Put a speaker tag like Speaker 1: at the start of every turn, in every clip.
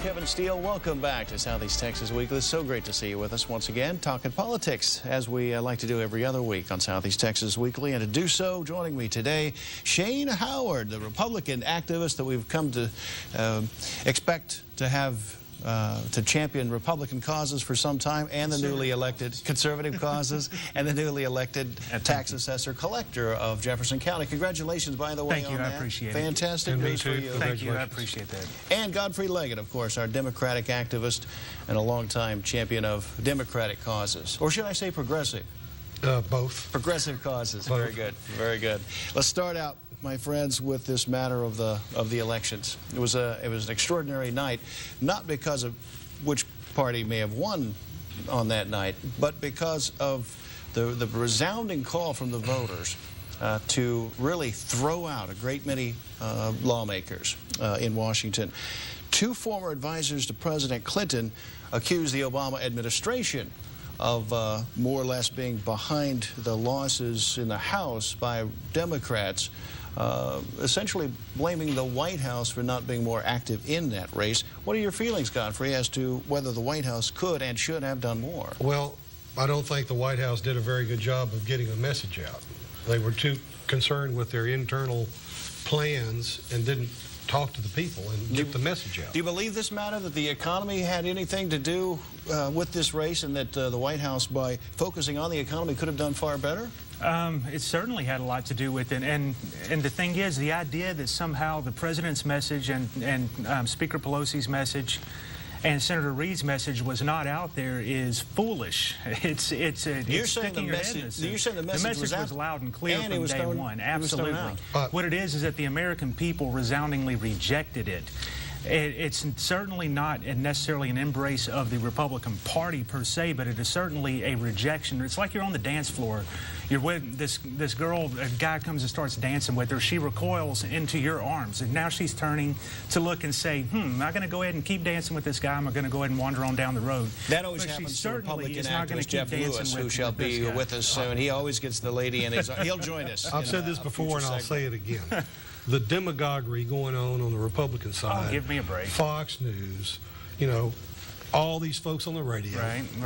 Speaker 1: Kevin Steele. Welcome back to Southeast Texas Weekly. It's so great to see you with us once again, talking politics, as we like to do every other week on Southeast Texas Weekly. And to do so, joining me today, Shane Howard, the Republican activist that we've come to expect to have to champion Republican causes for some time, and the newly elected conservative causes, and the newly elected tax assessor collector of Jefferson County. Congratulations, by the way.
Speaker 2: Thank you, I appreciate it.
Speaker 1: Fantastic news for you.
Speaker 2: Thank you, I appreciate that.
Speaker 1: And Godfrey Leggett, of course, our Democratic activist and a longtime champion of Democratic causes. Or should I say progressive?
Speaker 3: Both.
Speaker 1: Progressive causes.
Speaker 3: Both.
Speaker 1: Very good. Very good. Let's start out, my friends, with this matter of the elections. It was an extraordinary night, not because of which party may have won on that night, but because of the resounding call from the voters to really throw out a great many lawmakers in Washington. Two former advisors to President Clinton accused the Obama administration of more or less being behind the losses in the House by Democrats, essentially blaming the White House for not being more active in that race. What are your feelings, Godfrey, as to whether the White House could and should have done more?
Speaker 3: Well, I don't think the White House did a very good job of getting a message out. They were too concerned with their internal plans and didn't talk to the people and get the message out.
Speaker 1: Do you believe this matter, that the economy had anything to do with this race, and that the White House, by focusing on the economy, could have done far better?
Speaker 2: It certainly had a lot to do with it, and the thing is, the idea that somehow the president's message and Speaker Pelosi's message and Senator Reid's message was not out there is foolish. It's sticking your head in the sand.
Speaker 1: You're saying the message
Speaker 2: was loud and clear
Speaker 1: and
Speaker 2: from day one. Absolutely. What it is that the American people resoundingly rejected it. It's certainly not necessarily an embrace of the Republican Party per se, but it is certainly a rejection. It's like you're on the dance floor. You're with this girl, a guy comes and starts dancing with her. She recoils into your arms, and now she's turning to look and say, am I going to go ahead and keep dancing with this guy? Am I going to go ahead and wander on down the road?
Speaker 1: That always happens to Republican activist Jeff Lewis, who shall be with us soon. He always gets the lady in his arms. He'll join us.
Speaker 3: I've said this before, and I'll say it again. The demagoguery going on the Republican side.
Speaker 2: Oh, give me a break.
Speaker 3: Fox News, you know, all these folks on the radio,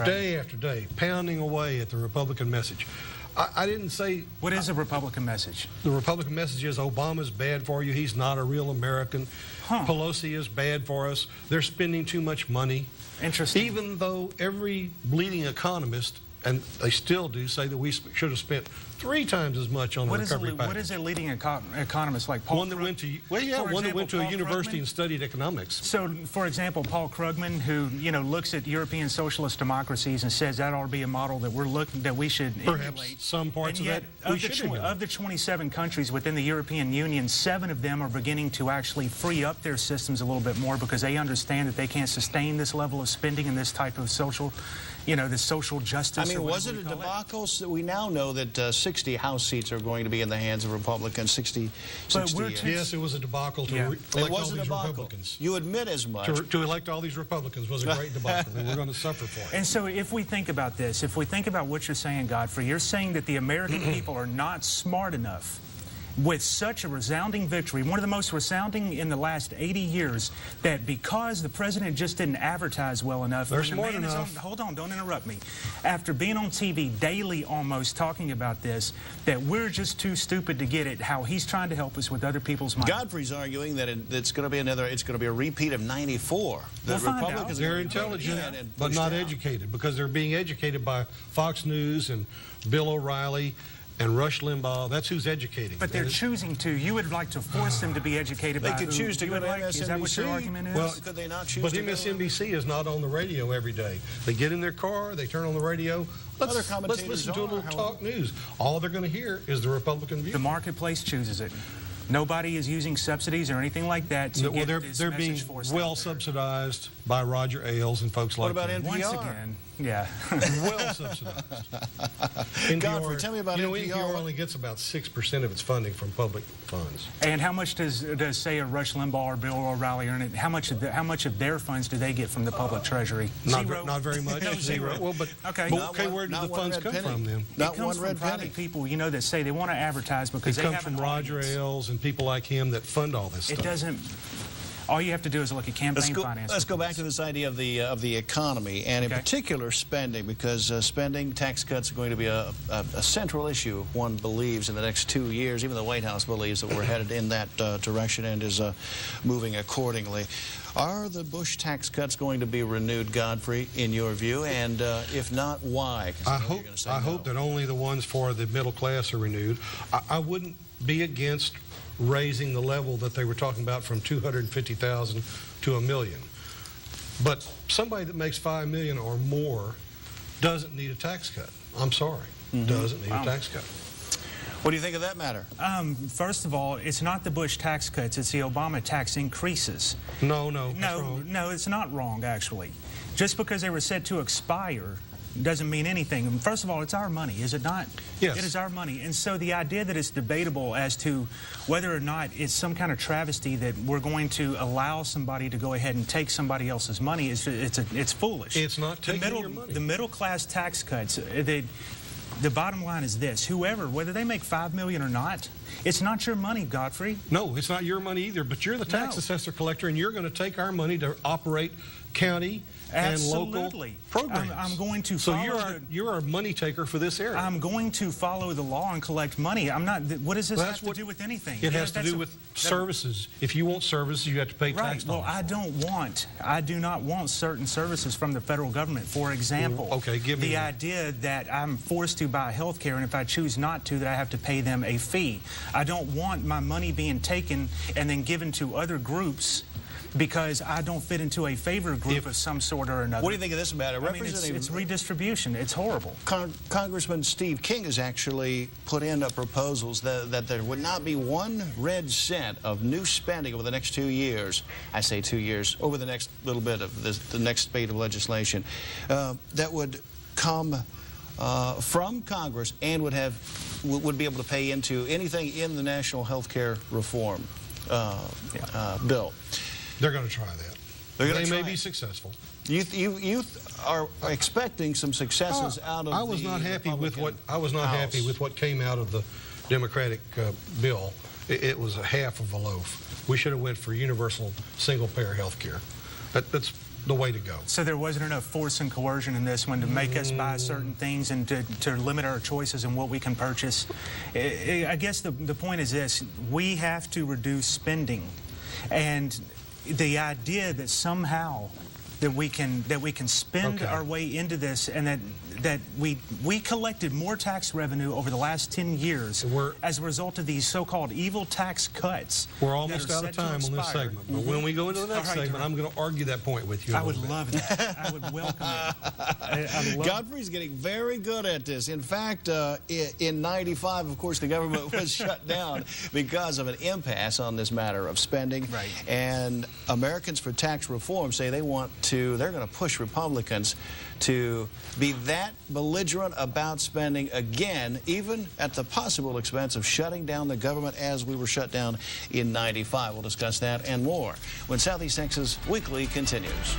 Speaker 3: day after day, pounding away at the Republican message. I didn't say...
Speaker 2: What is a Republican message?
Speaker 3: The Republican message is Obama's bad for you. He's not a real American. Pelosi is bad for us. They're spending too much money.
Speaker 2: Interesting.
Speaker 3: Even though every leading economist, and they still do, say that we should have spent 3 times as much on the recovery package.
Speaker 2: What is a leading economist like Paul?
Speaker 3: One that went to a university and studied economics.
Speaker 2: So, for example, Paul Krugman, who looks at European socialist democracies and says that ought to be a model that we should
Speaker 3: perhaps
Speaker 2: emulate.
Speaker 3: Some parts of that we should emulate.
Speaker 2: Of the 27 countries within the European Union, 7 of them are beginning to actually free up their systems a little bit more because they understand that they can't sustain this level of spending and this type of social, this social justice.
Speaker 1: I mean, was it a debacle? So we now know that 60 House seats are going to be in the hands of Republicans. 60.
Speaker 3: Yes, it was a debacle to elect all these Republicans.
Speaker 1: You admit as much.
Speaker 3: To elect all these Republicans was a great debacle, and we're going to suffer for it.
Speaker 2: And so if we think about this, if we think about what you're saying, Godfrey, you're saying that the American people are not smart enough with such a resounding victory, one of the most resounding in the last 80 years, that because the president just didn't advertise well enough.
Speaker 3: They're smart enough.
Speaker 2: Hold on, don't interrupt me. After being on TV daily almost talking about this, that we're just too stupid to get it, how he's trying to help us with other people's money.
Speaker 1: Godfrey's arguing that it's going to be a repeat of '94. The Republicans
Speaker 3: are intelligent, but not educated, because they're being educated by Fox News and Bill O'Reilly and Rush Limbaugh. That's who's educating.
Speaker 2: But they're choosing to. You would like to force them to be educated by
Speaker 1: who? They could choose to go to MSNBC.
Speaker 2: Is that what your argument is?
Speaker 3: Well,
Speaker 1: could they not choose
Speaker 3: but
Speaker 1: to
Speaker 3: MSNBC is not on the radio every day. They get in their car, they turn on the radio. Let's listen to a little talk news. All they're going to hear is the Republican view.
Speaker 2: The marketplace chooses it. Nobody is using subsidies or anything like that to get this
Speaker 3: they're
Speaker 2: message
Speaker 3: being
Speaker 2: forced
Speaker 3: well subsidized by Roger Ailes and folks like that.
Speaker 1: What about NPR?
Speaker 2: Once again, yeah.
Speaker 3: Well subsidized.
Speaker 1: Godfrey, tell me about NPR.
Speaker 3: NPR only gets about 6% of its funding from public funds.
Speaker 2: And how much does say a Rush Limbaugh or Bill O'Reilly earn? How much of their funds do they get from the public treasury?
Speaker 3: Not very much.
Speaker 2: No, zero.
Speaker 3: Well, but where do the funds come from then?
Speaker 1: Not
Speaker 2: one red penny. Private people, that say they want to advertise because
Speaker 3: it comes from Roger Ailes and people like him that fund all this stuff.
Speaker 2: It doesn't. All you have to do is look at campaign finance.
Speaker 1: Let's go back to this idea of the economy, and in particular spending, because spending, tax cuts are going to be a central issue, one believes, in the next 2 years. Even the White House believes that we're headed in that direction and is moving accordingly. Are the Bush tax cuts going to be renewed, Godfrey, in your view? And if not, why?
Speaker 3: I hope that only the ones for the middle class are renewed. I wouldn't be against raising the level that they were talking about from $250,000 to $1 million. But somebody that makes $5 million or more doesn't need a tax cut. I'm sorry, doesn't need a tax cut.
Speaker 1: What do you think of that matter?
Speaker 2: First of all, it's not the Bush tax cuts, it's the Obama tax increases.
Speaker 3: No, that's wrong.
Speaker 2: No, it's not wrong, actually. Just because they were set to expire doesn't mean anything. First of all, it's our money, is it not?
Speaker 3: Yes.
Speaker 2: It is our money. And so the idea that it's debatable as to whether or not it's some kind of travesty that we're going to allow somebody to go ahead and take somebody else's money, it's foolish.
Speaker 3: It's not taking your money.
Speaker 2: The middle class tax cuts, the bottom line is this: whoever, whether they make $5 million or not, it's not your money, Godfrey.
Speaker 3: No, it's not your money either, but you're the tax assessor collector, and you're going to take our money to operate county and local programs.
Speaker 2: I'm going to follow
Speaker 3: so you're a money taker for this area.
Speaker 2: I'm going to follow the law and collect money. I'm not. What does this have to do with anything?
Speaker 3: It has to do with services. If you want services, you have to pay tax dollars.
Speaker 2: Well, I do not want certain services from the federal government. For example,
Speaker 3: give me
Speaker 2: the idea that I'm forced to buy health care, and if I choose not to, that I have to pay them a fee. I don't want my money being taken and then given to other groups because I don't fit into a favor group of some sort or another.
Speaker 1: What do you think of this matter?
Speaker 2: I mean, it's redistribution. It's horrible.
Speaker 1: Congressman Steve King has actually put in proposals that there would not be one red cent of new spending over the next 2 years. I say 2 years, over the next little bit of the next spate of legislation that would come from Congress and would be able to pay into anything in the national health care reform bill.
Speaker 3: They're going to try that. They may be successful.
Speaker 1: You are expecting some successes out of
Speaker 3: I was not happy with what came out of the Democratic bill. It was a half of a loaf. We should have went for universal single-payer health care. That's the way to go.
Speaker 2: So there wasn't enough force and coercion in this one to make us buy certain things and to limit our choices in what we can purchase. I guess the point is this: we have to reduce spending, and the idea that somehow that we can spend our way into this, and that we collected more tax revenue over the last 10 years as a result of these so-called evil tax cuts.
Speaker 3: We're almost out of time on this segment, but when we go into the next segment, I'm going to argue that point with you.
Speaker 2: I would love that. I would welcome it.
Speaker 1: Godfrey's getting very good at this. In fact, in '95, of course, the government was shut down because of an impasse on this matter of spending.
Speaker 2: Right.
Speaker 1: And Americans for Tax Reform say they're going to push Republicans to be that belligerent about spending again, even at the possible expense of shutting down the government as we were shut down in '95. We'll discuss that and more when Southeast Texas Weekly continues.